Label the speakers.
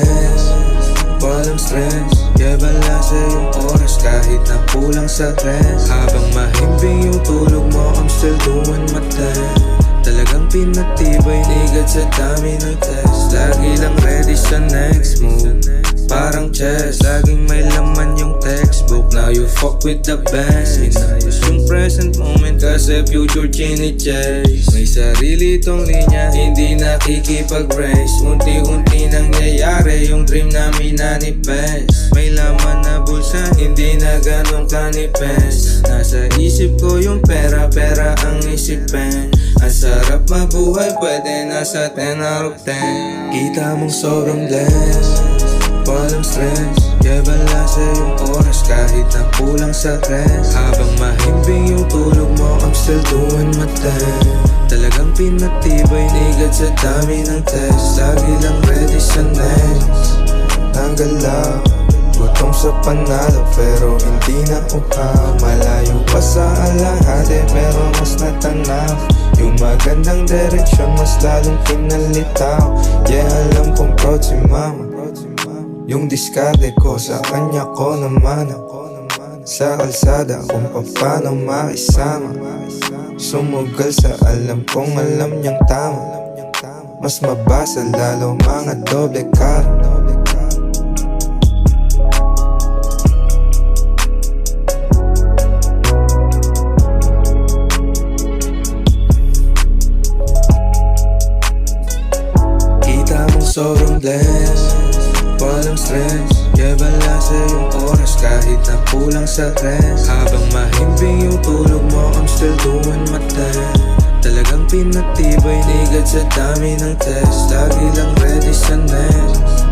Speaker 1: blessed, walang stress. Yeah, balasa yung oras kahit na kulang sa rest. Habang mahimbing yung tulog mo, I'm still doing my thing. Talagang pinatibay, nigad sa dami ng test. Lagi lang ready sa next move, parang chess. Laging may laman yung textbook. Now you fuck with the best. Inayos yung present moment kasi future chine-chase. May sarili tong linya, hindi nakikipag-race. Unti-unti nangyayari yung dream na minanifest. May laman na bulsa, hindi na ganong kanipes. Nasa isip ko yung pera, pera ang isipin. Ang sarap mabuhay, pwede nasa 10 out of 10. Kita mong sobrang blessed, walang stress. Yeah, balasa yung oras kahit na kulang sa rest. Habang mahimbing yung tulog mo, I'm still doing my thing. Talagang pinatibay, nigad sa dami ng test. Lagi lang ready sa next. Ang galaw, gutom sa panalo pero hindi na uhaw. Malayo pa sa alahade pero mas natanaw. Yung magandang direksyon mas lalong pinalitaw. Yeah, alam kong proud si mama. Yung diskarte ko sa kanya ko naman. Sa kalsada kung paano makisama. Sumugal sa alam kong alam niyang tama. Mas mabasa lalo mga doble cara. Sobrang blessed, walang stress. Yeah, balasa yung oras kahit na kulang sa rest. Habang mahimbing yung tulog mo, I'm still doing my thing. Talagang pinatibay, nigad sa dami ng test. Lagi lang ready sa next.